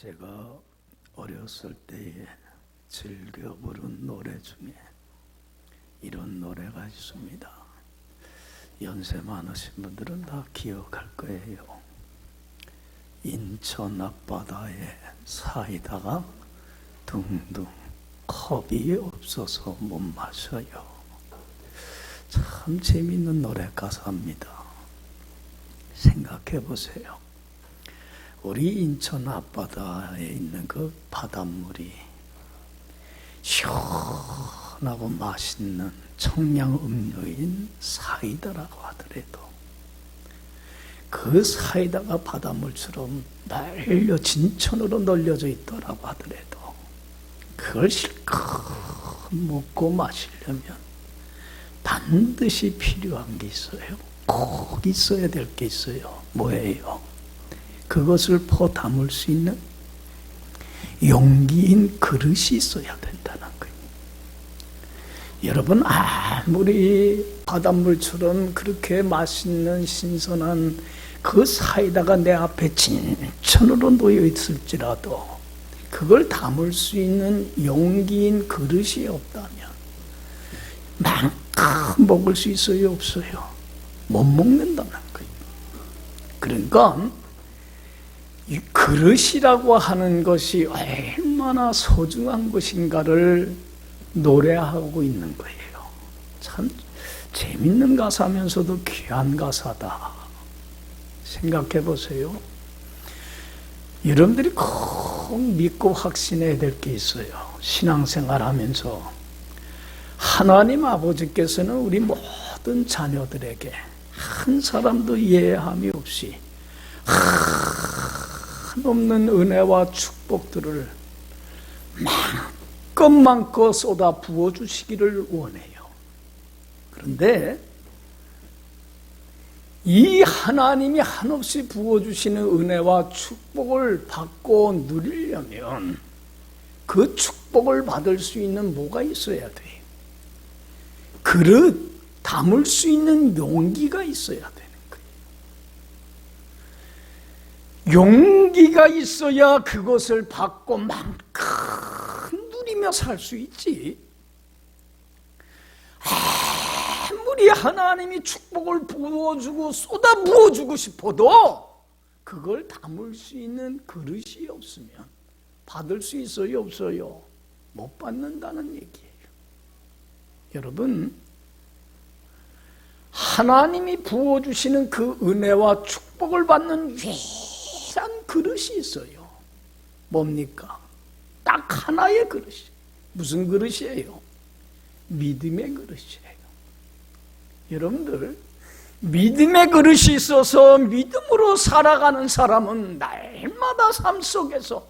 제가 어렸을 때에 즐겨 부른 노래 중에 이런 노래가 있습니다. 연세 많으신 분들은 다 기억할 거예요. 인천 앞바다에 사이다가 둥둥 컵이 없어서 못 마셔요. 참 재미있는 노래 가사입니다. 생각해 보세요. 우리 인천 앞바다에 있는 그 바닷물이 시원하고 맛있는 청량음료인 사이다라고 하더라도 그 사이다가 바닷물처럼 날려 진천으로 널려져 있더라고 하더라도 그걸 실컷 먹고 마시려면 반드시 필요한 게 있어요. 꼭 있어야 될 게 있어요. 뭐예요? 그것을 퍼 담을 수 있는 용기인 그릇이 있어야 된다는 거예요. 여러분, 아무리 바닷물처럼 그렇게 맛있는 신선한 그 사이다가 내 앞에 진천으로 놓여 있을지라도 그걸 담을 수 있는 용기인 그릇이 없다면 만큼 먹을 수 있어요? 없어요? 못 먹는다는 거예요. 그러니까 이 그릇이라고 하는 것이 얼마나 소중한 것인가를 노래하고 있는 거예요. 참 재밌는 가사면서도 귀한 가사다. 생각해 보세요. 여러분들이 꼭 믿고 확신해야 될 게 있어요. 신앙생활 하면서 하나님 아버지께서는 우리 모든 자녀들에게 한 사람도 예함이 없이 한없는 은혜와 축복들을 마음껏 쏟아 부어주시기를 원해요. 그런데 이 하나님이 한없이 부어주시는 은혜와 축복을 받고 누리려면 그 축복을 받을 수 있는 뭐가 있어야 돼요? 그릇 담을 수 있는 용기가 있어야 되는 거예요. 용기가 있어야 그것을 받고 만큼 누리며 살 수 있지. 아무리 하나님이 축복을 부어주고 쏟아 부어주고 싶어도 그걸 담을 수 있는 그릇이 없으면 받을 수 있어요? 없어요? 못 받는다는 얘기예요. 여러분, 하나님이 부어주시는 그 은혜와 축복을 받는 위대한 그릇이 있어요. 뭡니까? 딱 하나의 그릇이. 무슨 그릇이에요? 믿음의 그릇이에요. 여러분들, 믿음의 그릇이 있어서 믿음으로 살아가는 사람은 날마다 삶 속에서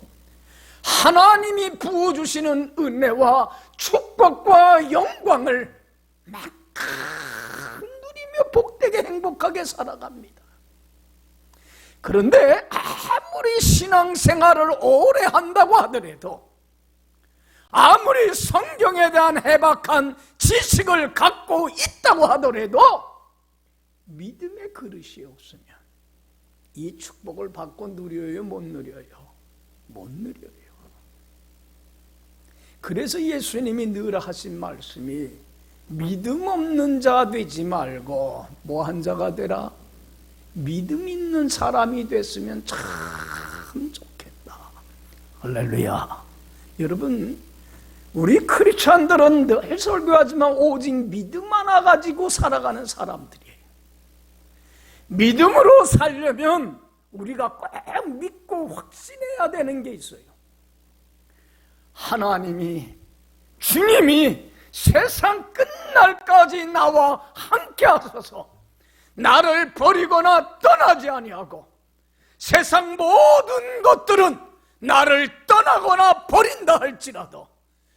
하나님이 부어주시는 은혜와 축복과 영광을 만큼 누리며 복되게 행복하게 살아갑니다. 그런데 아무리 신앙생활을 오래 한다고 하더라도 아무리 성경에 대한 해박한 지식을 갖고 있다고 하더라도 믿음의 그릇이 없으면 이 축복을 받고 누려요? 못 누려요? 못 누려요. 그래서 예수님이 늘 하신 말씀이 믿음 없는 자 되지 말고 뭐한 자가 되라? 믿음 있는 사람이 됐으면 참 좋겠다. 할렐루야. 여러분, 우리 크리스찬들은 늘 설교하지만 오직 믿음 하나 가지고 살아가는 사람들이에요. 믿음으로 살려면 우리가 꼭 믿고 확신해야 되는 게 있어요. 하나님이, 주님이 세상 끝날까지 나와 함께 하셔서 나를 버리거나 떠나지 아니하고 세상 모든 것들은 나를 떠나거나 버린다 할지라도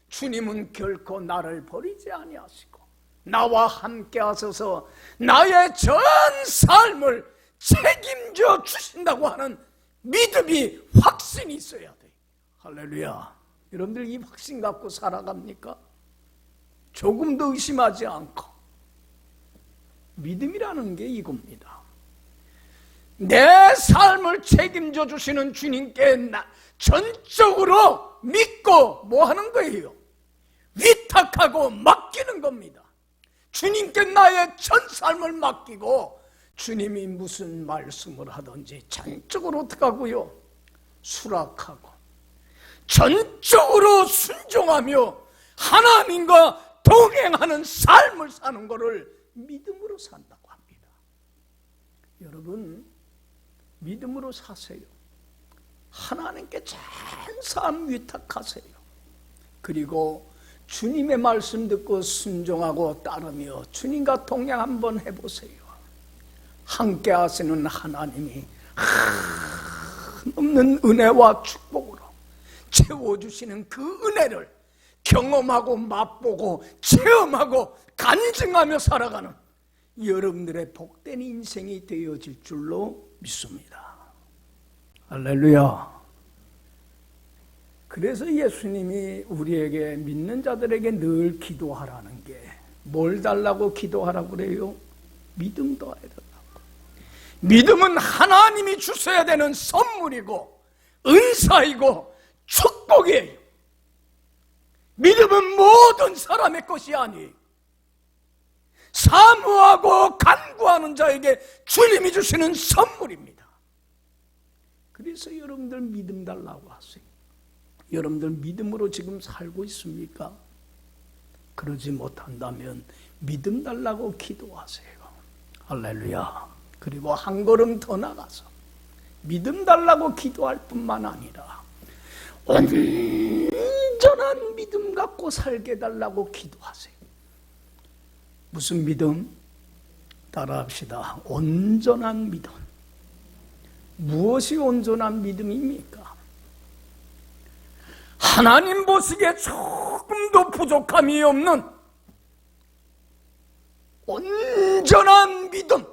주님은 결코 나를 버리지 아니하시고 나와 함께 하셔서 나의 전 삶을 책임져 주신다고 하는 믿음이, 확신이 있어야 돼요. 할렐루야. 여러분들 이 확신 갖고 살아갑니까? 조금도 의심하지 않고. 믿음이라는 게 이겁니다. 내 삶을 책임져 주시는 주님께 전적으로 믿고 뭐 하는 거예요? 위탁하고 맡기는 겁니다. 주님께 나의 전 삶을 맡기고 주님이 무슨 말씀을 하든지 전적으로 어떻게 하고요? 수락하고 전적으로 순종하며 하나님과 동행하는 삶을 사는 것을 믿음으로 산다고 합니다. 여러분, 믿음으로 사세요. 하나님께 전 삶 위탁하세요. 그리고 주님의 말씀 듣고 순종하고 따르며 주님과 동행 한번 해보세요. 함께 하시는 하나님이 한없는 은혜와 축복으로 채워주시는 그 은혜를 경험하고 맛보고 체험하고 간증하며 살아가는 여러분들의 복된 인생이 되어질 줄로 믿습니다. 할렐루야. 그래서 예수님이 우리에게 믿는 자들에게 늘 기도하라는 게 뭘 달라고 기도하라고 그래요? 믿음 더해야 된다고. 믿음은 하나님이 주셔야 되는 선물이고 은사이고 축복이에요. 믿음은 모든 사람의 것이 아니에요. 사모하고 간구하는 자에게 주님이 주시는 선물입니다. 그래서 여러분들 믿음 달라고 하세요. 여러분들 믿음으로 지금 살고 있습니까? 그러지 못한다면 믿음 달라고 기도하세요. 할렐루야. 그리고 한 걸음 더 나가서 믿음 달라고 기도할 뿐만 아니라 온전한 믿음 갖고 살게 달라고 기도하세요. 무슨 믿음? 따라합시다. 온전한 믿음. 무엇이 온전한 믿음입니까? 하나님 보시기에 조금도 부족함이 없는 온전한 믿음,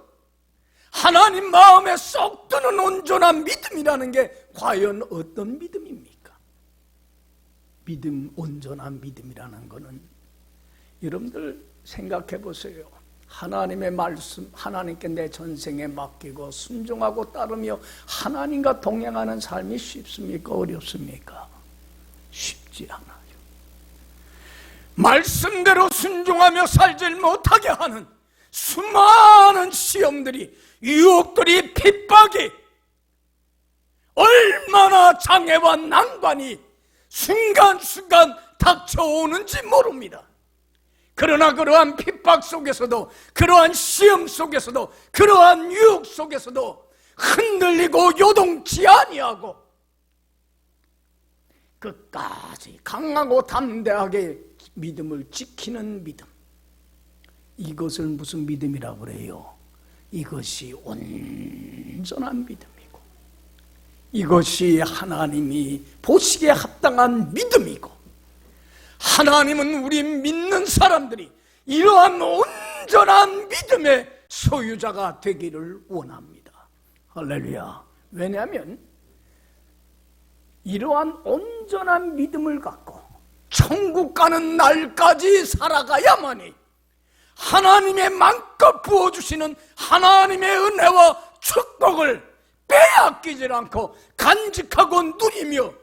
하나님 마음에 쏙 드는 온전한 믿음이라는 게 과연 어떤 믿음입니까? 믿음, 온전한 믿음이라는 것은 여러분들 생각해 보세요. 하나님의 말씀, 하나님께 내 전생에 맡기고 순종하고 따르며 하나님과 동행하는 삶이 쉽습니까? 어렵습니까? 쉽지 않아요. 말씀대로 순종하며 살지 못하게 하는 수많은 시험들이, 유혹들이, 핍박이 얼마나 장애와 난관이 순간순간 닥쳐오는지 모릅니다. 그러나 그러한 핍박 속에서도, 그러한 시험 속에서도, 그러한 유혹 속에서도 흔들리고 요동치 아니하고 끝까지 강하고 담대하게 믿음을 지키는 믿음, 이것을 무슨 믿음이라고 그래요? 이것이 온전한 믿음이고 이것이 하나님이 보시기에 합당한 믿음이고, 하나님은 우리 믿는 사람들이 이러한 온전한 믿음의 소유자가 되기를 원합니다. 할렐루야. 왜냐하면 이러한 온전한 믿음을 갖고 천국 가는 날까지 살아가야만이 하나님의 마음껏 부어주시는 하나님의 은혜와 축복을 빼앗기질 않고 간직하고 누리며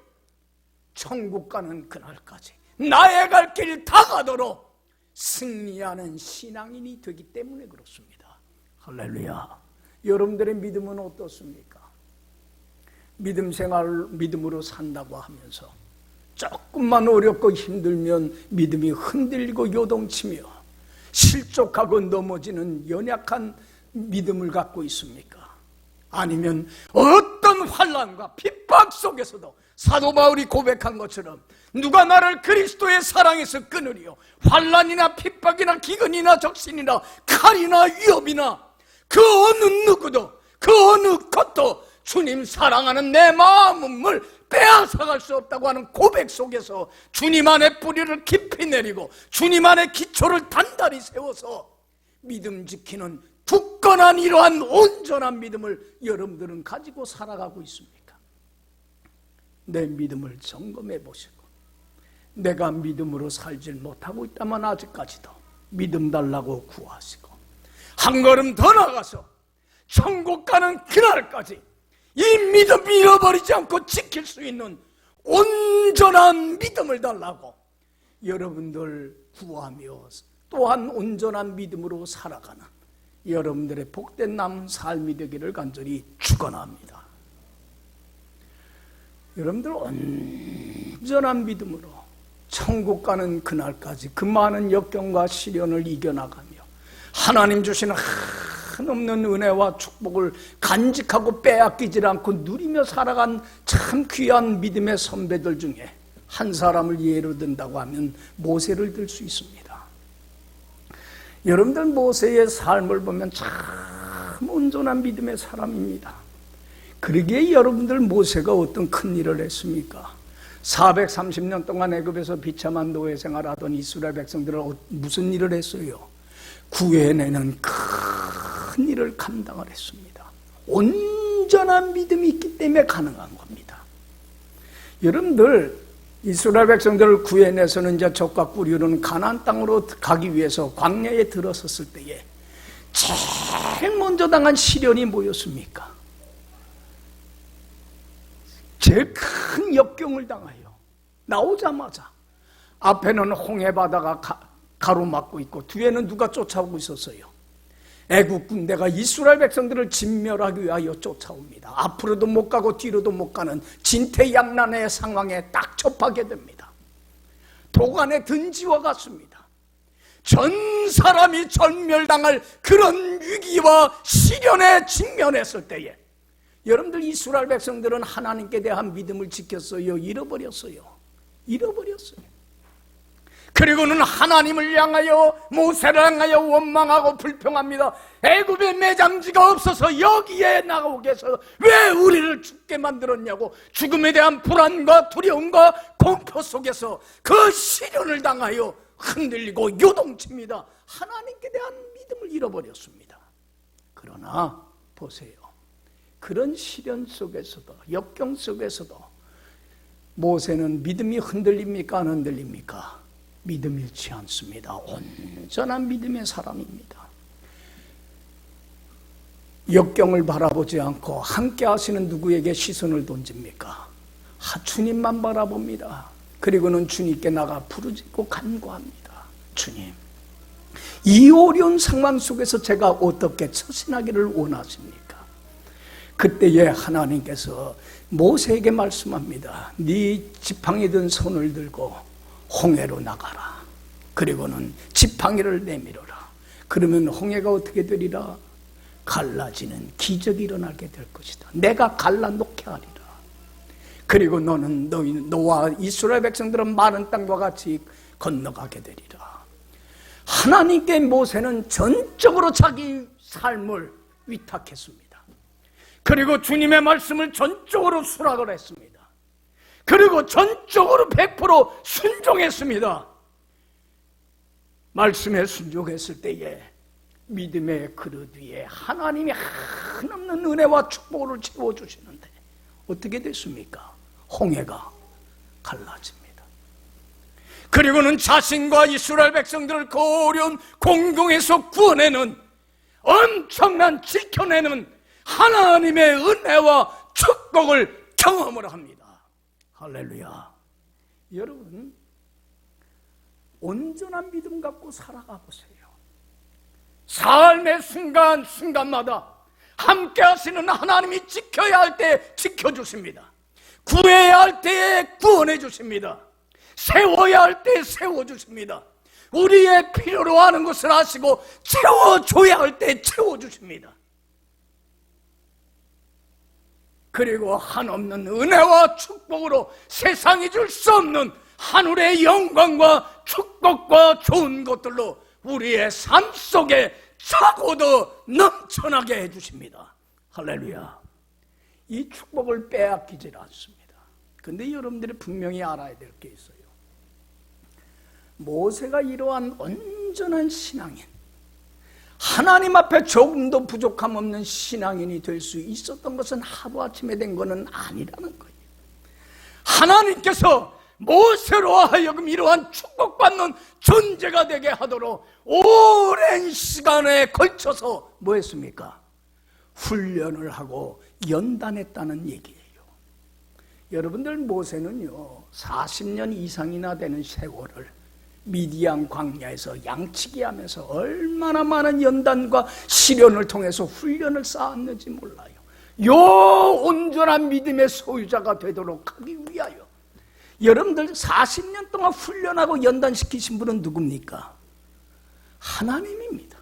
천국 가는 그날까지 나의 갈 길 다 가도록 승리하는 신앙인이 되기 때문에 그렇습니다. 할렐루야. 여러분들의 믿음은 어떻습니까? 믿음 생활, 믿음으로 산다고 하면서 조금만 어렵고 힘들면 믿음이 흔들리고 요동치며 실족하고 넘어지는 연약한 믿음을 갖고 있습니까? 아니면 어떤 환난과 핍박 속에서도 사도 바울이 고백한 것처럼 누가 나를 그리스도의 사랑에서 끊으리요? 환난이나 핍박이나 기근이나 적신이나 칼이나 위협이나 그 어느 누구도, 그 어느 것도 주님 사랑하는 내 마음을 빼앗아갈 수 없다고 하는 고백 속에서 주님 안에 뿌리를 깊이 내리고 주님 안에 기초를 단단히 세워서 믿음 지키는 굳건한 이러한 온전한 믿음을 여러분들은 가지고 살아가고 있습니까? 내 믿음을 점검해 보시고, 내가 믿음으로 살질 못하고 있다면 아직까지도 믿음 달라고 구하시고 한 걸음 더 나가서 천국 가는 그날까지 이 믿음 잃어버리지 않고 지킬 수 있는 온전한 믿음을 달라고 여러분들 구하며 또한 온전한 믿음으로 살아가는 여러분들의 복된 남은 삶이 되기를 간절히 축원합니다. 여러분들 온전한 믿음으로 천국 가는 그날까지 그 많은 역경과 시련을 이겨나가며 하나님 주시는 한없는 은혜와 축복을 간직하고 빼앗기지 않고 누리며 살아간 참 귀한 믿음의 선배들 중에 한 사람을 예로 든다고 하면 모세를 들 수 있습니다. 여러분들 모세의 삶을 보면 참 온전한 믿음의 사람입니다. 그러기에 여러분들 모세가 어떤 큰 일을 했습니까? 430년 동안 애굽에서 비참한 노예 생활하던 이스라엘 백성들은 무슨 일을 했어요? 구해내는 큰 일을 감당을 했습니다. 온전한 믿음이 있기 때문에 가능한 겁니다. 여러분들 이스라엘 백성들을 구해내서는 이제 젖과 꿀이 흐르는 가나안 땅으로 가기 위해서 광야에 들어섰을 때에 제일 먼저 당한 시련이 뭐였습니까? 제일 큰 역경을 당하여 나오자마자 앞에는 홍해 바다가 가로막고 있고 뒤에는 누가 쫓아오고 있었어요? 애국 군대가 이스라엘 백성들을 진멸하기 위하여 쫓아옵니다. 앞으로도 못 가고 뒤로도 못 가는 진퇴양난의 상황에 딱 접하게 됩니다. 도간의 든지와 같습니다. 전 사람이 전멸당할 그런 위기와 시련에 직면했을 때에 여러분들 이스라엘 백성들은 하나님께 대한 믿음을 지켰어요? 잃어버렸어요? 잃어버렸어요. 그리고는 하나님을 향하여 모세를 향하여 원망하고 불평합니다. 애굽에 매장지가 없어서 여기에 나오게 해서 왜 우리를 죽게 만들었냐고 죽음에 대한 불안과 두려움과 공포 속에서 그 시련을 당하여 흔들리고 요동칩니다. 하나님께 대한 믿음을 잃어버렸습니다. 그러나 보세요. 그런 시련 속에서도 역경 속에서도 모세는 믿음이 흔들립니까? 안 흔들립니까? 믿음 잃지 않습니다. 온전한 믿음의 사람입니다. 역경을 바라보지 않고 함께 하시는 누구에게 시선을 던집니까? 주님만 바라봅니다. 그리고는 주님께 나가 부르짖고 간구합니다. 주님, 이 어려운 상황 속에서 제가 어떻게 처신하기를 원하십니까? 그때에 하나님께서 모세에게 말씀합니다. 네 지팡이 든 손을 들고 홍해로 나가라. 그리고는 지팡이를 내밀어라. 그러면 홍해가 어떻게 되리라? 갈라지는 기적이 일어나게 될 것이다. 내가 갈라놓게 하리라. 그리고 너와 이스라엘 백성들은 마른 땅과 같이 건너가게 되리라. 하나님께 모세는 전적으로 자기 삶을 위탁했습니다. 그리고 주님의 말씀을 전적으로 수락을 했습니다. 그리고 전적으로 100% 순종했습니다. 말씀에 순종했을 때에 믿음의 그릇 위에 하나님이 한없는 은혜와 축복을 채워주시는데 어떻게 됐습니까? 홍해가 갈라집니다. 그리고는 자신과 이스라엘 백성들을 그 어려운 공동에서 구원해는 엄청난 지켜내는 하나님의 은혜와 축복을 경험을 합니다. 할렐루야. 여러분, 온전한 믿음 갖고 살아가 보세요. 삶의 순간순간마다 함께 하시는 하나님이 지켜야 할 때 지켜주십니다. 구해야 할 때에 구원해 주십니다. 세워야 할 때 세워주십니다. 우리의 필요로 하는 것을 아시고 채워줘야 할 때 채워주십니다. 그리고 한없는 은혜와 축복으로 세상이 줄 수 없는 하늘의 영광과 축복과 좋은 것들로 우리의 삶 속에 차고도 넘쳐나게 해주십니다. 할렐루야. 이 축복을 빼앗기질 않습니다. 근데 여러분들이 분명히 알아야 될 게 있어요. 모세가 이러한 온전한 신앙인, 하나님 앞에 조금도 부족함 없는 신앙인이 될 수 있었던 것은 하루아침에 된 것은 아니라는 거예요. 하나님께서 모세로 하여금 이러한 축복받는 존재가 되게 하도록 오랜 시간에 걸쳐서 뭐 했습니까? 훈련을 하고 연단했다는 얘기예요. 여러분들 모세는요 40년 이상이나 되는 세월을 미디안 광야에서 양치기 하면서 얼마나 많은 연단과 시련을 통해서 훈련을 쌓았는지 몰라요. 요 온전한 믿음의 소유자가 되도록 하기 위하여 여러분들 40년 동안 훈련하고 연단시키신 분은 누굽니까? 하나님입니다.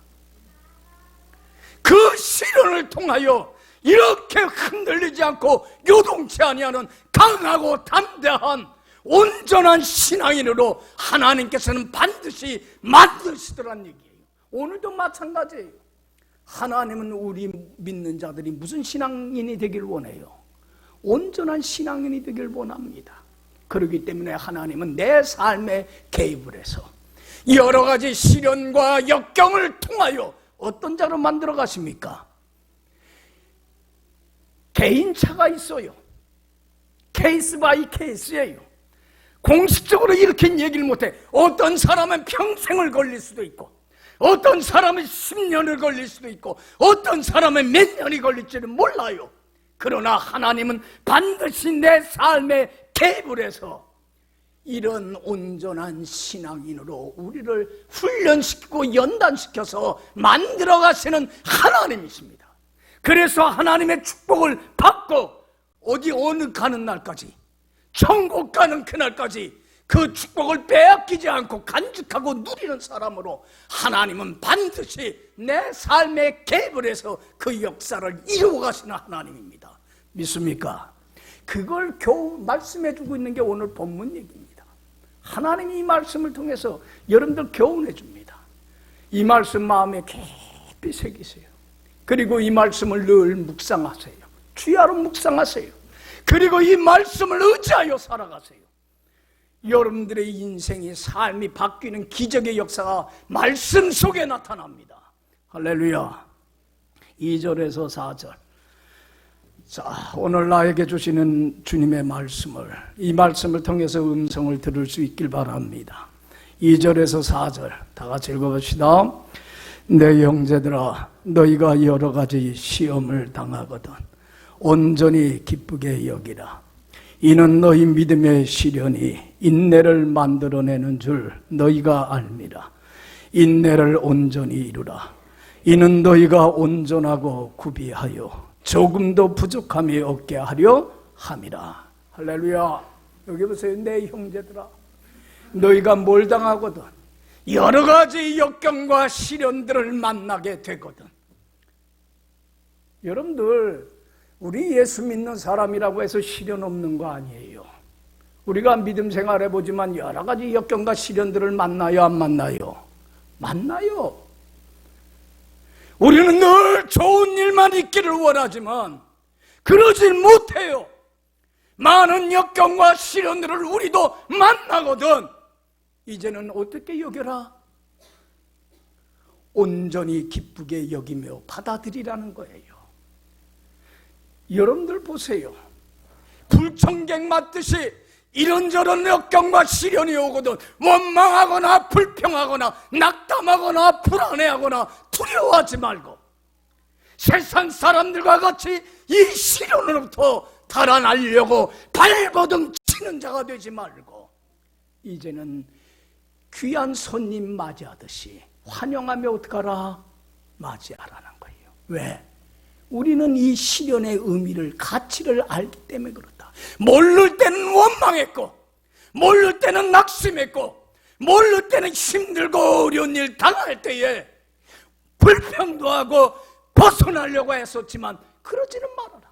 그 시련을 통하여 이렇게 흔들리지 않고 요동치 아니하는 강하고 담대한 온전한 신앙인으로 하나님께서는 반드시 만드시더란 얘기예요. 오늘도 마찬가지예요. 하나님은 우리 믿는 자들이 무슨 신앙인이 되길 원해요? 온전한 신앙인이 되길 원합니다. 그렇기 때문에 하나님은 내 삶에 개입을 해서 여러 가지 시련과 역경을 통하여 어떤 자로 만들어 가십니까? 개인차가 있어요. 케이스 바이 케이스예요. 공식적으로 이렇게 얘기를 못해. 어떤 사람은 평생을 걸릴 수도 있고, 어떤 사람은 10년을 걸릴 수도 있고, 어떤 사람은 몇 년이 걸릴지는 몰라요. 그러나 하나님은 반드시 내 삶에 개입을 해서 이런 온전한 신앙인으로 우리를 훈련시키고 연단시켜서 만들어 가시는 하나님이십니다. 그래서 하나님의 축복을 받고 어느 가는 날까지, 천국 가는 그날까지 그 축복을 빼앗기지 않고 간직하고 누리는 사람으로 하나님은 반드시 내 삶에 개입을 해서 그 역사를 이루어 가시는 하나님입니다. 믿습니까? 그걸 겨우 말씀해주고 있는 게 오늘 본문 얘기입니다. 하나님이 이 말씀을 통해서 여러분들 교훈해 줍니다. 이 말씀 마음에 깊이 새기세요. 그리고 이 말씀을 늘 묵상하세요. 주야로 묵상하세요. 그리고 이 말씀을 의지하여 살아가세요. 여러분들의 인생이, 삶이 바뀌는 기적의 역사가 말씀 속에 나타납니다. 할렐루야. 2절에서 4절. 자, 오늘 나에게 주시는 주님의 말씀을, 이 말씀을 통해서 음성을 들을 수 있길 바랍니다. 2절에서 4절 다 같이 읽어봅시다. 내 형제들아, 너희가 여러 가지 시험을 당하거든 온전히 기쁘게 여기라. 이는 너희 믿음의 시련이 인내를 만들어내는 줄 너희가 알미라. 인내를 온전히 이루라. 이는 너희가 온전하고 구비하여 조금도 부족함이 없게 하려 함이라. 할렐루야. 여기 보세요. 내 형제들아, 너희가 뭘 당하거든 여러 가지 역경과 시련들을 만나게 되거든. 여러분들, 우리 예수 믿는 사람이라고 해서 시련 없는 거 아니에요. 우리가 믿음 생활해 보지만 여러 가지 역경과 시련들을 만나요, 안 만나요? 만나요. 우리는 늘 좋은 일만 있기를 원하지만 그러질 못해요. 많은 역경과 시련들을 우리도 만나거든. 이제는 어떻게 여겨라? 온전히 기쁘게 여기며 받아들이라는 거예요. 여러분들 보세요. 불청객 맞듯이 이런저런 역경과 시련이 오거든 원망하거나 불평하거나 낙담하거나 불안해하거나 두려워하지 말고 세상 사람들과 같이 이 시련으로부터 달아나려고 발버둥 치는 자가 되지 말고 이제는 귀한 손님 맞이하듯이 환영하며 어떡하라? 맞이하라는 거예요. 왜? 우리는 이 시련의 의미를, 가치를 알기 때문에 그렇다. 모를 때는 원망했고, 모를 때는 낙심했고, 모를 때는 힘들고 어려운 일 당할 때에 불평도 하고 벗어나려고 했었지만 그러지는 말아라.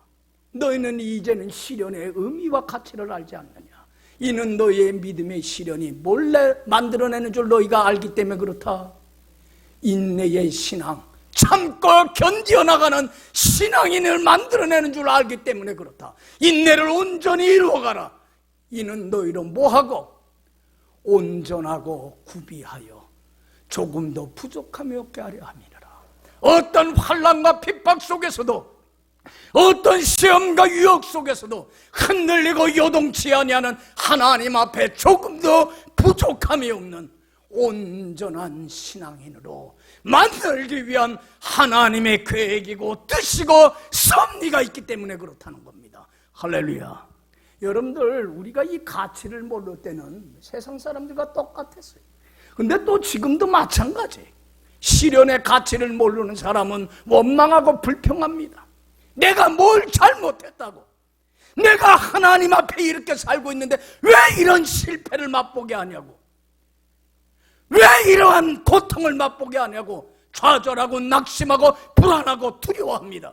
너희는 이제는 시련의 의미와 가치를 알지 않느냐. 이는 너희의 믿음의 시련이 몰래 만들어내는 줄 너희가 알기 때문에 그렇다. 인내의 신앙, 참고 견디어 나가는 신앙인을 만들어내는 줄 알기 때문에 그렇다. 인내를 온전히 이루어가라. 이는 너희로 뭐하고? 온전하고 구비하여 조금도 부족함이 없게 하려 함이라. 어떤 환난과 핍박 속에서도, 어떤 시험과 유혹 속에서도 흔들리고 요동치 아니하는 하나님 앞에 조금도 부족함이 없는 온전한 신앙인으로 만들기 위한 하나님의 계획이고 뜻이고 섭리가 있기 때문에 그렇다는 겁니다. 할렐루야. 여러분들, 우리가 이 가치를 모를 때는 세상 사람들과 똑같았어요. 근데 또 지금도 마찬가지. 시련의 가치를 모르는 사람은 원망하고 불평합니다. 내가 뭘 잘못했다고, 내가 하나님 앞에 이렇게 살고 있는데 왜 이런 실패를 맛보게 하냐고, 왜 이러한 고통을 맛보게 하냐고 좌절하고 낙심하고 불안하고 두려워합니다.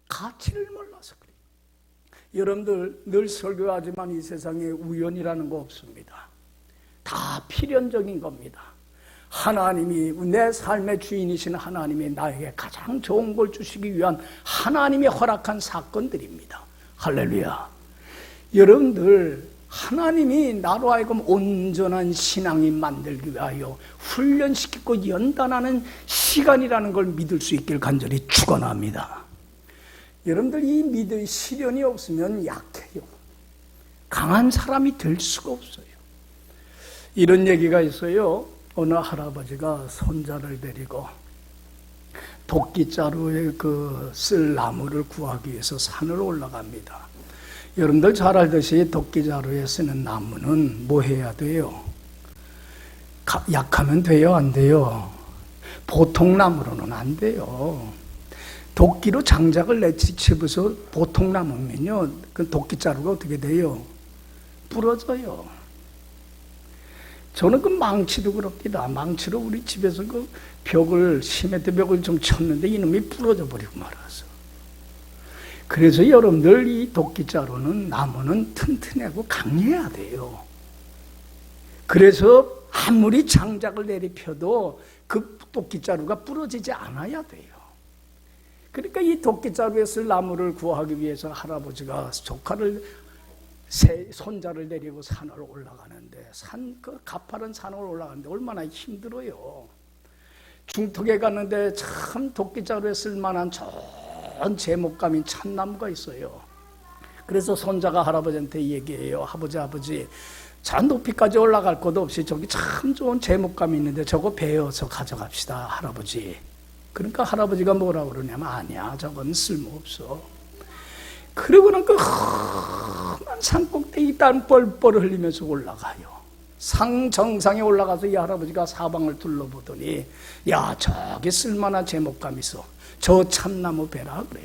가치를 몰라서 그래요. 여러분들, 늘 설교하지만 이 세상에 우연이라는 거 없습니다. 다 필연적인 겁니다. 하나님이, 내 삶의 주인이신 하나님이 나에게 가장 좋은 걸 주시기 위한 하나님이 허락한 사건들입니다. 할렐루야. 여러분들, 하나님이 나로 하여금 온전한 신앙인 만들기 위하여 훈련시키고 연단하는 시간이라는 걸 믿을 수 있길 간절히 축원합니다. 여러분들, 이 믿음의 시련이 없으면 약해요. 강한 사람이 될 수가 없어요. 이런 얘기가 있어요. 어느 할아버지가 손자를 데리고 도끼자루에 쓸 나무를 구하기 위해서 산을 올라갑니다. 여러분들 잘 알듯이 도끼자루에 쓰는 나무는 뭐 해야 돼요? 약하면 돼요, 안 돼요? 보통 나무로는 안 돼요. 도끼로 장작을 내치면서 보통 나무면요, 그 도끼자루가 어떻게 돼요? 부러져요. 저는 그 망치도 그럽니다. 망치로 우리 집에서 그 시멘트 벽을 좀 쳤는데 이놈이 부러져 버리고 말았어. 그래서 여러분들, 이 도끼자루는, 나무는 튼튼하고 강해야 돼요. 그래서 아무리 장작을 내리펴도 그 도끼자루가 부러지지 않아야 돼요. 그러니까 이 도끼자루에 쓸 나무를 구하기 위해서 할아버지가 손자를 데리고 산을 올라가는데, 그 가파른 산을 올라가는데 얼마나 힘들어요. 중턱에 갔는데 참 도끼자루에 쓸만한 좋은 제목감인 참나무가 있어요. 그래서 손자가 할아버지한테 얘기해요. 아버지, 저 높이까지 올라갈 것도 없이 저기 참 좋은 제목감이 있는데 저거 베어서 가져갑시다, 할아버지. 그러니까 할아버지가 뭐라고 그러냐면, 아니야, 저건 쓸모없어. 그러고는 그 험한 산꼭대기 땀 뻘뻘 흘리면서 올라가요. 정상에 올라가서 이 할아버지가 사방을 둘러보더니, 야, 저기 쓸만한 제목감 있어. 저 참나무 베라 그래.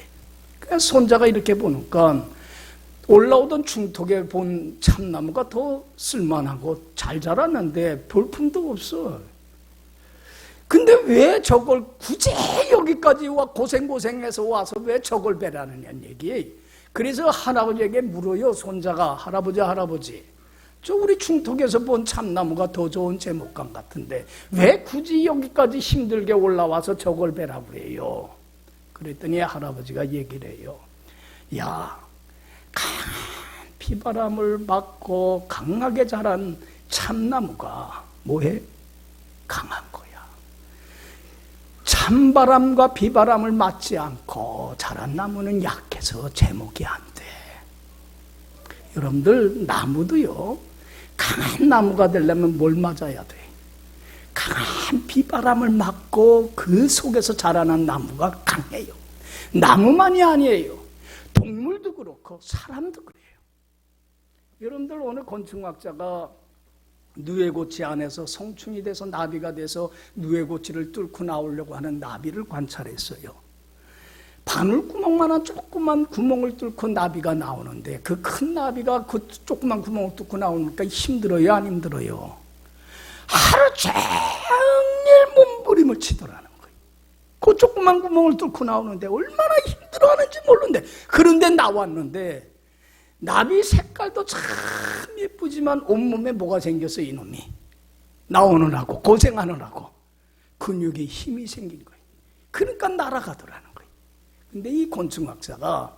그래서 손자가 이렇게 보니까 올라오던 중턱에 본 참나무가 더 쓸만하고 잘 자랐는데 볼품도 없어. 근데 왜 저걸 굳이 여기까지 고생해서 와서 왜 저걸 베라느냐는 얘기. 그래서 할아버지에게 물어요. 손자가, 할아버지, 저 우리 중턱에서 본 참나무가 더 좋은 제목감 같은데 왜 굳이 여기까지 힘들게 올라와서 저걸 베라 그래요. 그랬더니 할아버지가 얘기를 해요. 야, 강한 비바람을 맞고 강하게 자란 참나무가 뭐해? 강한 거야. 찬바람과 비바람을 맞지 않고 자란 나무는 약해서 제목이 안 돼. 여러분들, 나무도요, 강한 나무가 되려면 뭘 맞아야 돼? 강한 비바람을 맞고 그 속에서 자라난 나무가 강해요. 나무만이 아니에요. 동물도 그렇고 사람도 그래요. 여러분들, 오늘 건축학자가 누에고치 안에서 성충이 돼서 나비가 돼서 누에고치를 뚫고 나오려고 하는 나비를 관찰했어요. 바늘구멍만한 조그만 구멍을 뚫고 나비가 나오는데 그 큰 나비가 그 조그만 구멍을 뚫고 나오니까 힘들어요, 안 힘들어요? 하루 종일 몸부림을 치더라는 거예요. 그 조그만 구멍을 뚫고 나오는데 얼마나 힘들어하는지 모르는데, 그런데 나왔는데 나비 색깔도 참 예쁘지만 온몸에 뭐가 생겼어, 이놈이? 나오느라고, 고생하느라고 근육에 힘이 생긴 거예요. 그러니까 날아가더라는 거예요. 근데 이 곤충학자가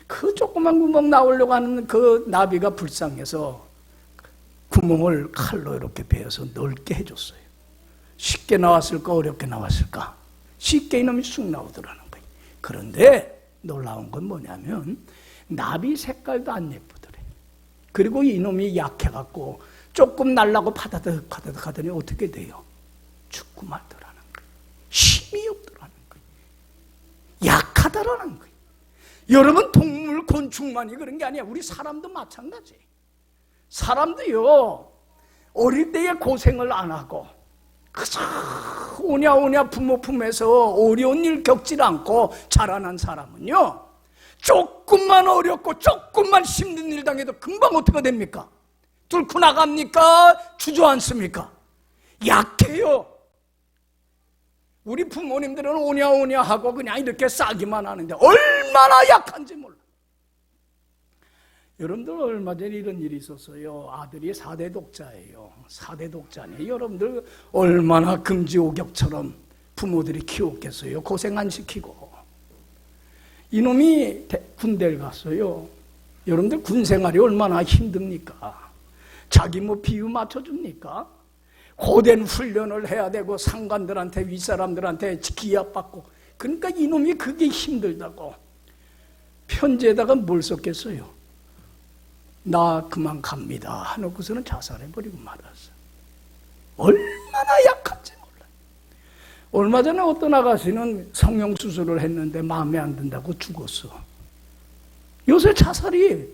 그 조그만 구멍 나오려고 하는 그 나비가 불쌍해서 구멍을 칼로 이렇게 베어서 넓게 해줬어요. 쉽게 나왔을까, 어렵게 나왔을까? 쉽게 이놈이 쑥 나오더라는 거예요. 그런데 놀라운 건 뭐냐면 나비 색깔도 안 예쁘더래. 그리고 이놈이 약해갖고 조금 날라고 파다득 하더니 어떻게 돼요? 죽고 말더라는 거예요. 힘이 없더라는 거예요. 약하다라는 거예요. 여러분, 동물, 곤충만이 그런 게 아니야. 우리 사람도 마찬가지. 사람도요, 어릴 때에 고생을 안 하고 그저 오냐오냐 부모 품에서 어려운 일 겪지 않고 자라난 사람은요, 조금만 어렵고 조금만 힘든 일 당해도 금방 어떻게 됩니까? 뚫고 나갑니까? 주저앉습니까? 약해요. 우리 부모님들은 오냐오냐 하고 그냥 이렇게 싸기만 하는데 얼마나 약한지 몰라. 여러분들, 얼마 전에 이런 일이 있었어요. 아들이 4대 독자예요. 4대 독자네. 여러분들 얼마나 금지옥역처럼 부모들이 키웠겠어요. 고생 안 시키고. 이놈이 군대를 갔어요. 여러분들, 군 생활이 얼마나 힘듭니까? 자기 뭐 비유 맞춰줍니까? 고된 훈련을 해야 되고 상관들한테, 윗사람들한테 기합받고. 그러니까 이놈이 그게 힘들다고 편지에다가 뭘 썼겠어요? 나 그만 갑니다 하놓고서는 자살해버리고 말았어. 얼마나 약한지 몰라요. 얼마 전에 어떤 아가씨는 성형수술을 했는데 마음에 안 든다고 죽었어. 요새 자살이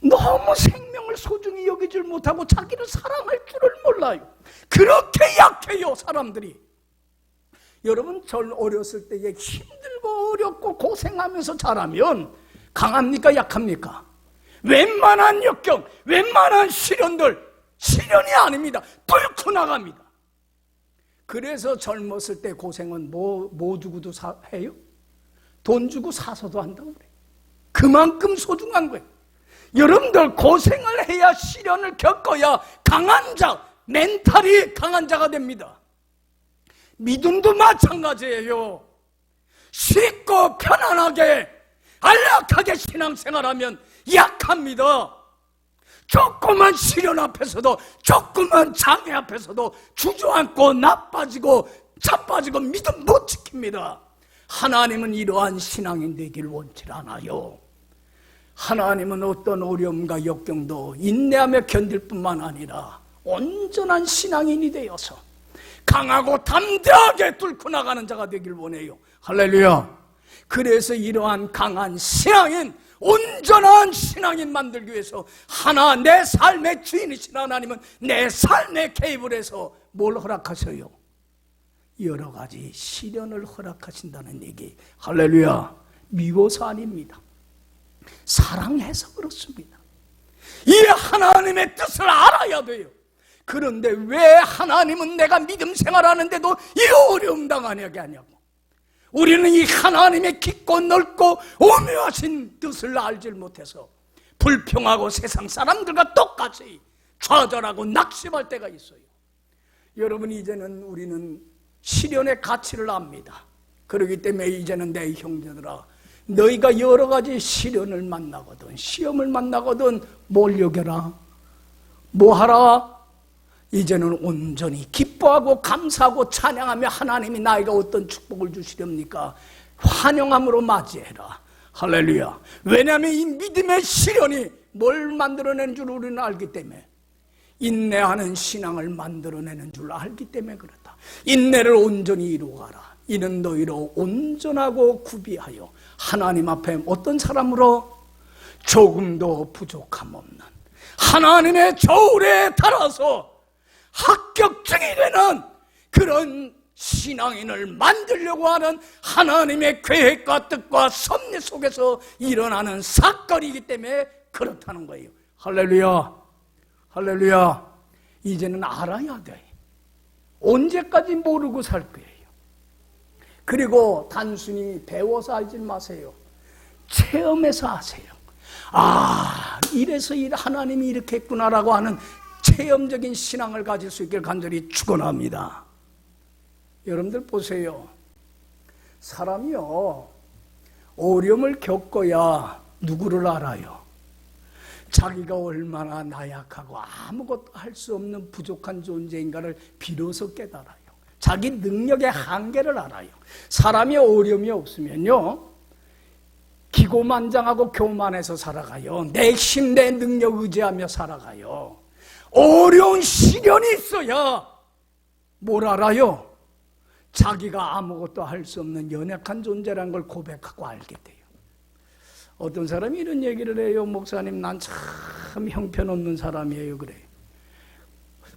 너무 생명을 소중히 여기질 못하고 자기를 사랑할 줄을 몰라요. 그렇게 약해요, 사람들이. 여러분, 절 어렸을 때에 힘들고 어렵고 고생하면서 자라면 강합니까, 약합니까? 웬만한 역경, 웬만한 시련들, 시련이 아닙니다. 뚫고 나갑니다. 그래서 젊었을 때 고생은 뭐 주고도 해요? 돈 주고 사서도 한다고 그래요. 그만큼 소중한 거예요. 여러분들, 고생을 해야, 시련을 겪어야 강한 자, 멘탈이 강한 자가 됩니다. 믿음도 마찬가지예요. 쉽고 편안하게 안락하게 신앙생활하면 약합니다. 조그만 시련 앞에서도, 조그만 장애 앞에서도 주저앉고 나빠지고 자빠지고 믿음 못 지킵니다. 하나님은 이러한 신앙인 되기를 원치 않아요. 하나님은 어떤 어려움과 역경도 인내하며 견딜 뿐만 아니라 온전한 신앙인이 되어서 강하고 담대하게 뚫고 나가는 자가 되길 원해요. 할렐루야. 그래서 이러한 강한 신앙인, 온전한 신앙인 만들기 위해서 내 삶의 주인이신 하나님은 내 삶에 개입을 해서 뭘 허락하셔요? 여러 가지 시련을 허락하신다는 얘기. 할렐루야. 미워서 아닙니다. 사랑해서 그렇습니다. 이 하나님의 뜻을 알아야 돼요. 그런데 왜 하나님은 내가 믿음 생활하는데도 이 어려움 당하게 하냐고. 우리는 이 하나님의 깊고 넓고 오묘하신 뜻을 알지 못해서 불평하고 세상 사람들과 똑같이 좌절하고 낙심할 때가 있어요. 여러분, 이제는 우리는 시련의 가치를 압니다. 그렇기 때문에 이제는 내 형제들아, 너희가 여러 가지 시련을 만나거든, 시험을 만나거든 뭘 여겨라? 뭐 하라? 이제는 온전히 기뻐하고 감사하고 찬양하며 하나님이 나에게 어떤 축복을 주시렵니까? 환영함으로 맞이해라. 할렐루야. 왜냐하면 이 믿음의 시련이 뭘 만들어내는 줄 우리는 알기 때문에, 인내하는 신앙을 만들어내는 줄 알기 때문에 그렇다. 인내를 온전히 이루어가라. 이는 너희로 온전하고 구비하여 하나님 앞에 어떤 사람으로? 조금도 부족함 없는 하나님의 저울에 달아서 합격증이 되는 그런 신앙인을 만들려고 하는 하나님의 계획과 뜻과 섭리 속에서 일어나는 사건이기 때문에 그렇다는 거예요. 할렐루야. 할렐루야. 이제는 알아야 돼. 언제까지 모르고 살 거예요. 그리고 단순히 배워서 알지 마세요. 체험해서 아세요. 아, 이래서 하나님이 이렇게 했구나라고 하는 체험적인 신앙을 가질 수 있길 간절히 축원합니다. 여러분들 보세요. 사람이요, 어려움을 겪어야 누구를 알아요? 자기가 얼마나 나약하고 아무것도 할 수 없는 부족한 존재인가를 비로소 깨달아요. 자기 능력의 한계를 알아요. 사람이 어려움이 없으면요, 기고만장하고 교만해서 살아가요. 내 힘, 내 능력 의지하며 살아가요. 어려운 시련이 있어야 뭘 알아요? 자기가 아무것도 할 수 없는 연약한 존재라는 걸 고백하고 알게 돼요. 어떤 사람이 이런 얘기를 해요. 목사님, 난 참 형편없는 사람이에요. 그래요.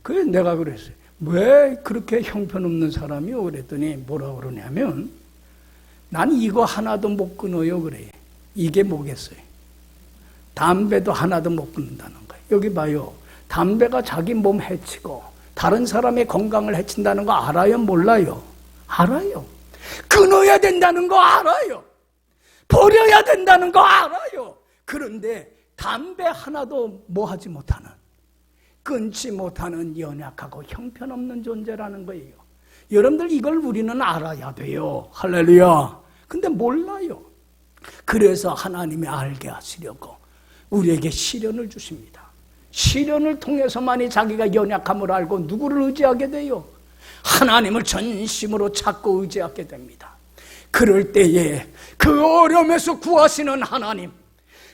그래, 내가 그랬어요. 왜 그렇게 형편없는 사람이요? 그랬더니 뭐라 그러냐면, 난 이거 하나도 못 끊어요. 그래요. 이게 뭐겠어요? 담배도 하나도 못 끊는다는 거예요. 여기 봐요. 담배가 자기 몸 해치고 다른 사람의 건강을 해친다는 거 알아요? 몰라요? 알아요. 끊어야 된다는 거 알아요. 버려야 된다는 거 알아요. 그런데 담배 하나도 뭐 하지 못하는, 끊지 못하는 연약하고 형편없는 존재라는 거예요. 여러분들 이걸 우리는 알아야 돼요. 할렐루야. 근데 몰라요. 그래서 하나님이 알게 하시려고 우리에게 시련을 주십니다. 시련을 통해서만이 자기가 연약함을 알고 누구를 의지하게 돼요? 하나님을 전심으로 찾고 의지하게 됩니다. 그럴 때에 그 어려움에서 구하시는 하나님,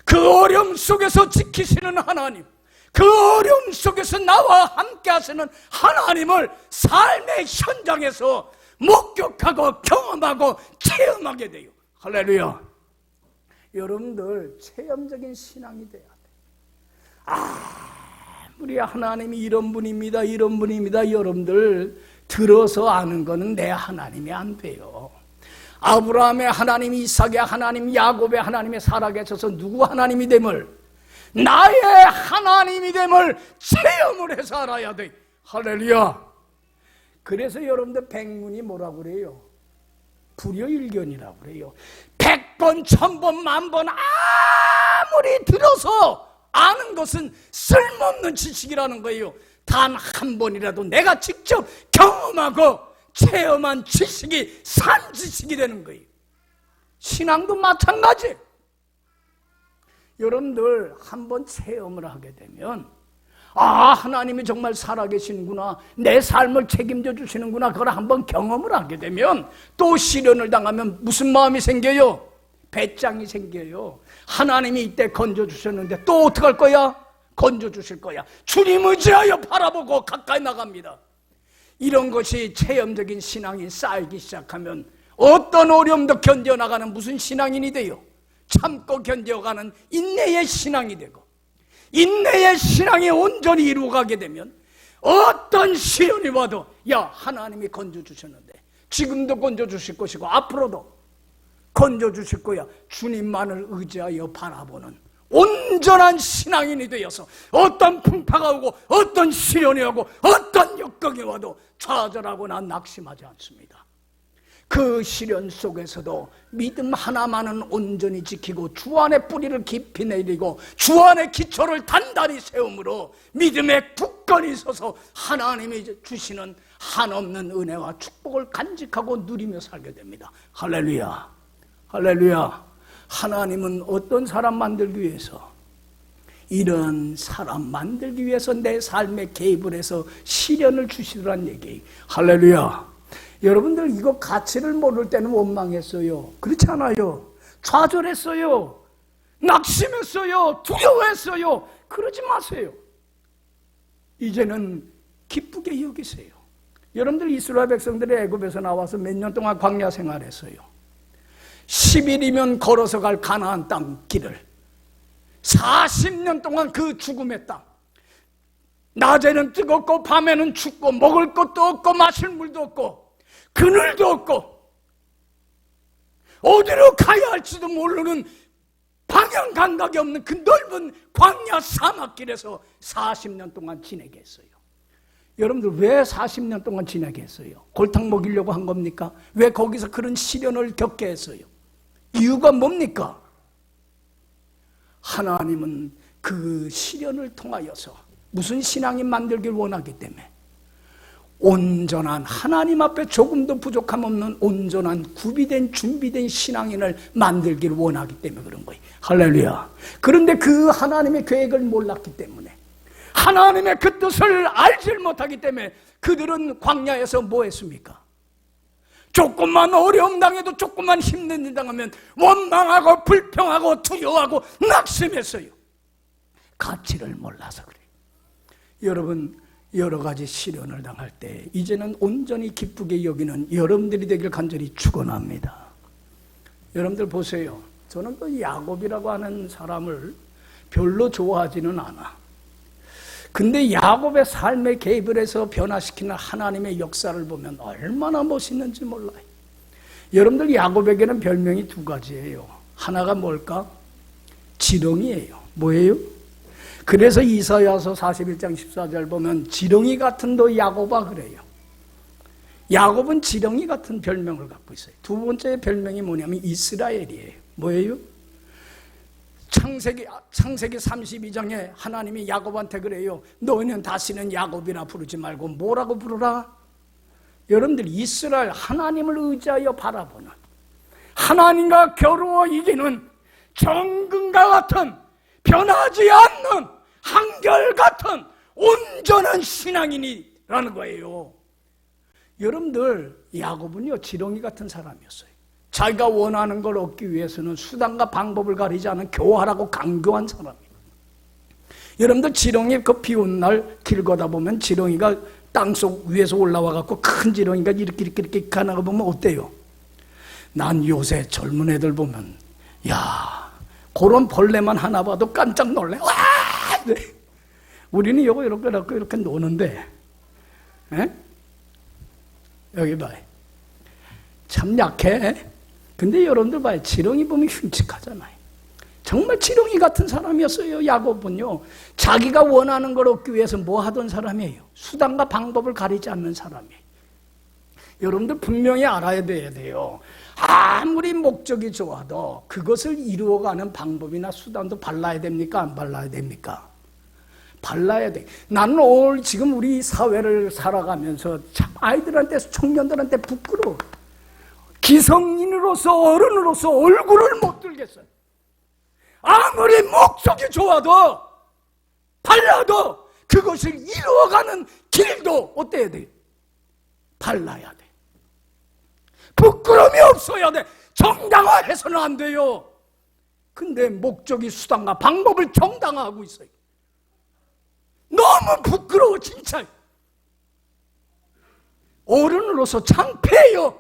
그 어려움 속에서 지키시는 하나님, 그 어려움 속에서 나와 함께 하시는 하나님을 삶의 현장에서 목격하고 경험하고 체험하게 돼요. 할렐루야. 여러분들 체험적인 신앙이 돼야 돼요. 우리 하나님이 이런 분입니다, 이런 분입니다. 여러분들 들어서 아는 거는 내 하나님이 안 돼요. 아브라함의 하나님, 이삭의 하나님, 야곱의 하나님이 살아계셔서 누구 하나님이 됨을, 나의 하나님이 됨을 체험을 해서 알아야 돼. 할렐루야. 그래서 여러분들 백문이 뭐라고 그래요? 불여일견이라고 그래요. 100번, 1000번, 10,000번 아무리 들어서 아는 것은 쓸모없는 지식이라는 거예요. 단 한 번이라도 내가 직접 경험하고 체험한 지식이 산 지식이 되는 거예요. 신앙도 마찬가지. 여러분들 한번 체험을 하게 되면 하나님이 정말 살아계시는구나, 내 삶을 책임져 주시는구나, 그걸 한번 경험을 하게 되면 또 시련을 당하면 무슨 마음이 생겨요? 배짱이 생겨요. 하나님이 이때 건져주셨는데 또 어떡할 거야? 건져주실 거야. 주님 의지하여 바라보고 가까이 나갑니다. 이런 것이 체험적인 신앙이 쌓이기 시작하면 어떤 어려움도 견뎌나가는 무슨 신앙인이 돼요? 참고 견뎌가는 인내의 신앙이 되고, 인내의 신앙이 온전히 이루어가게 되면 어떤 시련이 와도 하나님이 건져주셨는데 지금도 건져주실 것이고 앞으로도 건져주실 거야. 주님만을 의지하여 바라보는 온전한 신앙인이 되어서 어떤 풍파가 오고 어떤 시련이 오고 어떤 역경이 와도 좌절하거나 낙심하지 않습니다. 그 시련 속에서도 믿음 하나만은 온전히 지키고 주 안에 뿌리를 깊이 내리고 주 안에 기초를 단단히 세움으로 믿음에 굳건히 서서 하나님이 주시는 한없는 은혜와 축복을 간직하고 누리며 살게 됩니다. 할렐루야. 할렐루야. 하나님은 어떤 사람 만들기 위해서, 이런 사람 만들기 위해서 내 삶에 개입을 해서 시련을 주시더란 얘기. 할렐루야. 여러분들 이거 가치를 모를 때는 원망했어요. 그렇지 않아요? 좌절했어요. 낙심했어요. 두려워했어요. 그러지 마세요. 이제는 기쁘게 여기세요. 여러분들 이스라엘 백성들이 애굽에서 나와서 몇 년 동안 광야 생활했어요. 10일이면 걸어서 갈 가나안 땅 길을 40년 동안 그 죽음의 땅, 낮에는 뜨겁고 밤에는 춥고 먹을 것도 없고 마실 물도 없고 그늘도 없고 어디로 가야 할지도 모르는 방향 감각이 없는 그 넓은 광야 사막길에서 40년 동안 지내게 했어요. 여러분들 왜 40년 동안 지내게 했어요? 골탕 먹이려고 한 겁니까? 왜 거기서 그런 시련을 겪게 했어요? 이유가 뭡니까? 하나님은 그 시련을 통하여서 무슨 신앙인 만들길 원하기 때문에 온전한, 하나님 앞에 조금도 부족함 없는 온전한 구비된 준비된 신앙인을 만들길 원하기 때문에 그런 거예요. 할렐루야. 그런데 그 하나님의 계획을 몰랐기 때문에, 하나님의 그 뜻을 알지 못하기 때문에 그들은 광야에서 뭐 했습니까? 조금만 어려움 당해도, 조금만 힘든 일 당하면 원망하고 불평하고 두려워하고 낙심했어요. 가치를 몰라서 그래요. 여러분 여러 가지 시련을 당할 때 이제는 온전히 기쁘게 여기는 여러분들이 되길 간절히 축원합니다. 여러분들 보세요. 저는 그 야곱이라고 하는 사람을 별로 좋아하지는 않아. 근데 야곱의 삶에 개입을 해서 변화시키는 하나님의 역사를 보면 얼마나 멋있는지 몰라요. 여러분들 야곱에게는 별명이 두 가지예요. 하나가 뭘까? 지렁이에요. 뭐예요? 그래서 이사야서 41장 14절 보면 지렁이 같은 너 야곱아 그래요. 야곱은 지렁이 같은 별명을 갖고 있어요. 두 번째 별명이 뭐냐면 이스라엘이에요. 뭐예요? 창세기 32장에 하나님이 야곱한테 그래요. 너희는 다시는 야곱이나 부르지 말고 뭐라고 부르라? 여러분들 이스라엘 하나님을 의지하여 바라보는 하나님과 겨루어 이기는 정금과 같은 변하지 않는 한결같은 온전한 신앙인이라는 거예요. 여러분들 야곱은요 지렁이 같은 사람이었어요. 자기가 원하는 걸 얻기 위해서는 수단과 방법을 가리지 않은 교활하고 강교한 사람이에요. 여러분들 지렁이 그 비 오는 날 길 걷다 보면 지렁이가 땅속 위에서 올라와 갖고 큰 지렁이가 이렇게 가나가 보면 어때요? 난 요새 젊은 애들 보면 야 그런 벌레만 하나 봐도 깜짝 놀래. 와! 네. 우리는 이거 이렇게 노는데, 에? 여기 봐요. 참 약해. 근데 여러분들 봐요. 지렁이 보면 흉측하잖아요. 정말 지렁이 같은 사람이었어요. 야곱은요. 자기가 원하는 걸 얻기 위해서 뭐 하던 사람이에요? 수단과 방법을 가리지 않는 사람이에요. 여러분들 분명히 알아야 돼요. 아무리 목적이 좋아도 그것을 이루어가는 방법이나 수단도 발라야 됩니까? 안 발라야 됩니까? 발라야 돼. 나는 오늘 지금 우리 사회를 살아가면서 참 아이들한테, 청년들한테 부끄러워. 기성인으로서, 어른으로서 얼굴을 못 들겠어요. 아무리 목적이 좋아도, 발라도 그것을 이루어가는 길도 어때야 돼? 발라야 돼. 부끄러움이 없어야 돼. 정당화해서는 안 돼요. 근데 목적이 수단과 방법을 정당화하고 있어요. 너무 부끄러워 진짜. 어른으로서 창피해요.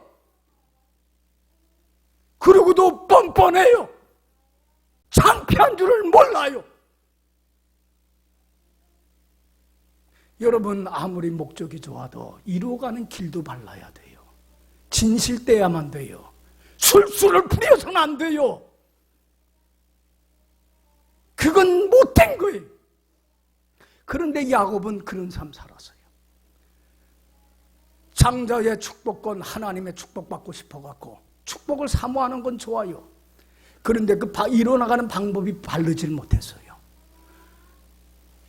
그리고도 뻔뻔해요. 창피한 줄을 몰라요. 여러분 아무리 목적이 좋아도 이루어가는 길도 발라야 돼요. 진실돼야만 돼요. 술수를 부려서는 안 돼요. 그건 못된 거예요. 그런데 야곱은 그런 삶 살았어요. 장자의 축복권, 하나님의 축복받고 싶어갖고 축복을 사모하는 건 좋아요. 그런데 그 이뤄나가는 방법이 바르질 못했어요.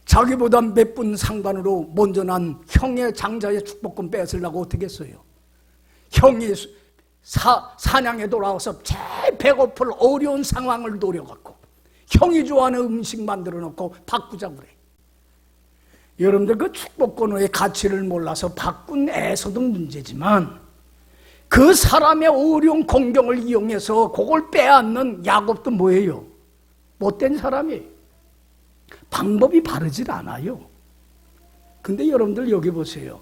자기보다 몇 분 상관으로 먼저 난 형의 장자의 축복권 뺏으려고 어떻게 했어요? 형이 사냥에 돌아와서 제일 배고플 어려운 상황을 노려갖고 형이 좋아하는 음식 만들어 놓고 바꾸자고 그래. 여러분들 그 축복권의 가치를 몰라서 바꾼 애서도 문제지만 그 사람의 어려운 공경을 이용해서 그걸 빼앗는 야곱도 뭐예요? 못된 사람이에요. 방법이 바르질 않아요. 근데 여러분들 여기 보세요.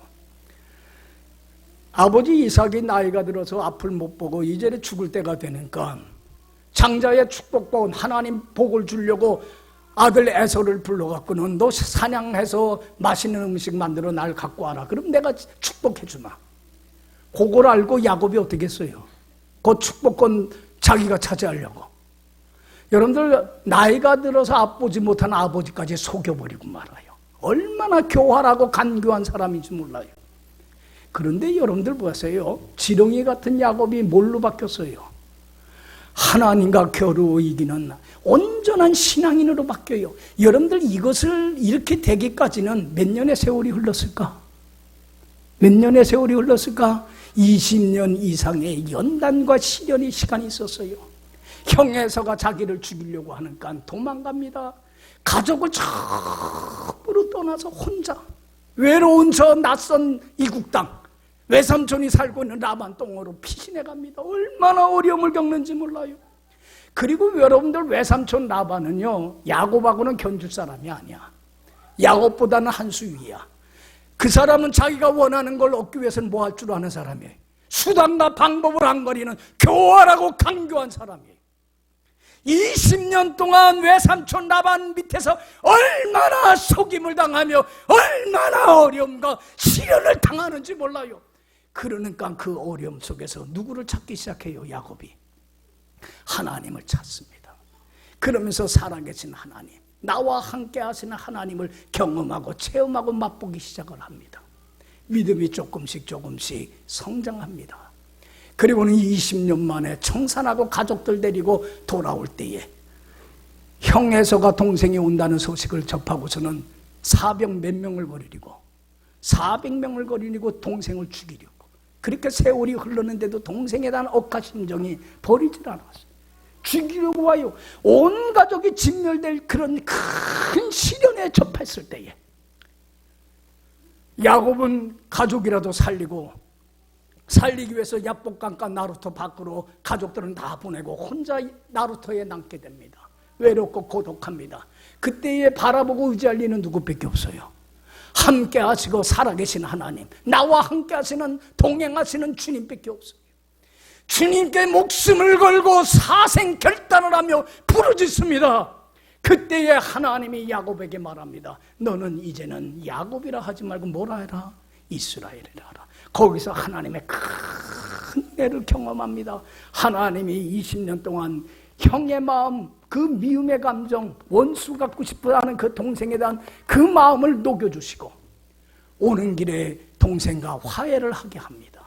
아버지 이삭이 나이가 들어서 앞을 못 보고 이제 죽을 때가 되니까 장자의 축복권 하나님 복을 주려고 아들 에서를 불러갖고는 너 사냥해서 맛있는 음식 만들어 날 갖고 와라. 그럼 내가 축복해 주마. 그걸 알고 야곱이 어떻게 했어요? 그 축복권 자기가 차지하려고. 여러분들 나이가 들어서 앞보지 못한 아버지까지 속여버리고 말아요. 얼마나 교활하고 간교한 사람인지 몰라요. 그런데 여러분들 보세요. 지렁이 같은 야곱이 뭘로 바뀌었어요? 하나님과 겨루어 이기는 온전한 신앙인으로 바뀌어요. 여러분들 이것을 이렇게 되기까지는 몇 년의 세월이 흘렀을까? 몇 년의 세월이 흘렀을까? 20년 이상의 연단과 시련의 시간이 있었어요. 형에서가 자기를 죽이려고 하니까 도망갑니다. 가족을 전부로 떠나서 혼자 외로운 저 낯선 이국 땅, 외삼촌이 살고 있는 라반 똥으로 피신해 갑니다. 얼마나 어려움을 겪는지 몰라요. 그리고 여러분들 외삼촌 라반은요 야곱하고는 견줄 사람이 아니야. 야곱보다는 한 수 위야. 그 사람은 자기가 원하는 걸 얻기 위해서는 뭐 할 줄 아는 사람이에요. 수단과 방법을 안거리는 교활하고 강교한 사람이에요. 20년 동안 외삼촌 라반 밑에서 얼마나 속임을 당하며 얼마나 어려움과 시련을 당하는지 몰라요. 그러니까 그 어려움 속에서 누구를 찾기 시작해요? 야곱이 하나님을 찾습니다. 그러면서 살아계신 하나님, 나와 함께 하시는 하나님을 경험하고 체험하고 맛보기 시작을 합니다. 믿음이 조금씩 성장합니다. 그리고는 20년 만에 청산하고 가족들 데리고 돌아올 때에 형에서가 동생이 온다는 소식을 접하고서는 400몇 명을 버리고 400명을 버리고 동생을 죽이려고, 그렇게 세월이 흘렀는데도 동생에 대한 억하심정이 버리질 않았어요. 죽이려고 와요. 온 가족이 진멸될 그런 큰 시련에 접했을 때에 야곱은 가족이라도 살리기 위해서 야복강가 나루토 밖으로 가족들은 다 보내고 혼자 나루토에 남게 됩니다. 외롭고 고독합니다. 그때에 바라보고 의지할 리는 누구밖에 없어요. 함께 하시고 살아계신 하나님, 나와 함께 하시는, 동행하시는 주님밖에 없어요. 주님께 목숨을 걸고 사생 결단을 하며 부르짖습니다. 그때에 하나님이 야곱에게 말합니다. 너는 이제는 야곱이라 하지 말고 뭐라 해라? 이스라엘이라 하라. 거기서 하나님의 큰 은혜를 경험합니다. 하나님이 20년 동안 형의 마음, 그 미움의 감정, 원수 갖고 싶어하는 그 동생에 대한 그 마음을 녹여주시고 오는 길에 동생과 화해를 하게 합니다.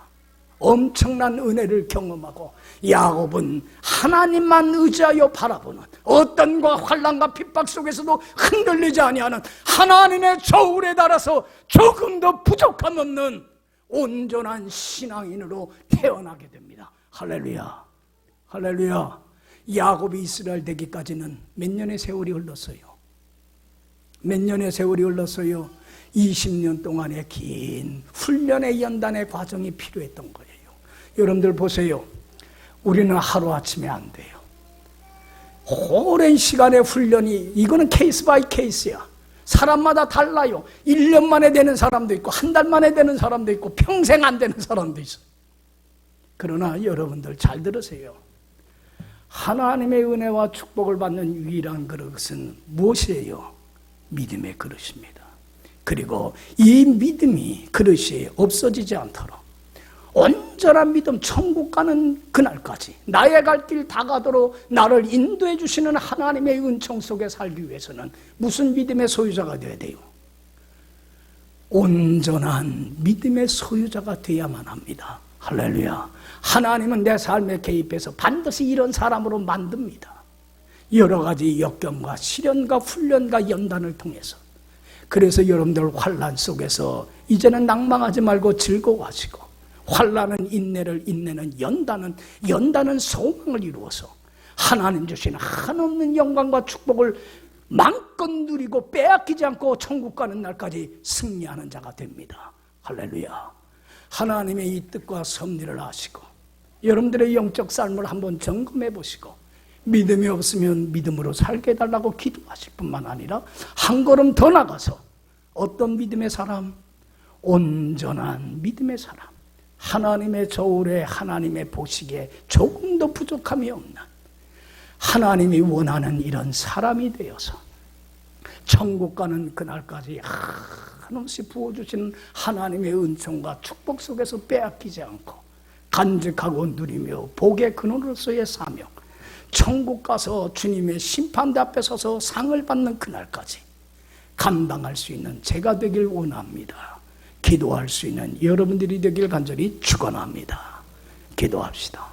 엄청난 은혜를 경험하고 야곱은 하나님만 의지하여 바라보는, 어떤과 환난과 핍박 속에서도 흔들리지 아니하는 하나님의 저울에 달아서 조금 더 부족함 없는 온전한 신앙인으로 태어나게 됩니다. 할렐루야, 할렐루야. 야곱이 이스라엘 되기까지는 몇 년의 세월이 흘렀어요? 몇 년의 세월이 흘렀어요? 20년 동안의 긴 훈련의 연단의 과정이 필요했던 거예요. 여러분들 보세요. 우리는 하루아침에 안 돼요. 오랜 시간의 훈련이, 이거는 케이스 바이 케이스야. 사람마다 달라요. 1년 만에 되는 사람도 있고 한 달 만에 되는 사람도 있고 평생 안 되는 사람도 있어요. 그러나 여러분들 잘 들으세요. 하나님의 은혜와 축복을 받는 유일한 그릇은 무엇이에요? 믿음의 그릇입니다. 그리고 이 믿음이 그릇이 없어지지 않도록 온전한 믿음, 천국 가는 그날까지 나의 갈 길 다 가도록 나를 인도해 주시는 하나님의 은총 속에 살기 위해서는 무슨 믿음의 소유자가 되어야 돼요? 온전한 믿음의 소유자가 되어야만 합니다. 할렐루야. 하나님은 내 삶에 개입해서 반드시 이런 사람으로 만듭니다. 여러 가지 역경과 시련과 훈련과 연단을 통해서. 그래서 여러분들 환난 속에서 이제는 낭망하지 말고 즐거워하시고, 환난은 인내를, 인내는 연단은 소망을 이루어서 하나님 주신 한없는 영광과 축복을 마음껏 누리고 빼앗기지 않고 천국 가는 날까지 승리하는 자가 됩니다. 할렐루야. 하나님의 이 뜻과 섭리를 아시고 여러분들의 영적 삶을 한번 점검해 보시고 믿음이 없으면 믿음으로 살게 해달라고 기도하실 뿐만 아니라 한 걸음 더 나가서 어떤 믿음의 사람? 온전한 믿음의 사람, 하나님의 저울에 하나님의 보시기에 조금도 부족함이 없는 하나님이 원하는 이런 사람이 되어서 천국 가는 그날까지 한없이 부어주시는 하나님의 은총과 축복 속에서 빼앗기지 않고 간직하고 누리며 복의 근원으로서의 사명, 천국 가서 주님의 심판대 앞에 서서 상을 받는 그날까지 감당할 수 있는 제가 되길 원합니다. 기도할 수 있는 여러분들이 되길 간절히 축원합니다. 기도합시다.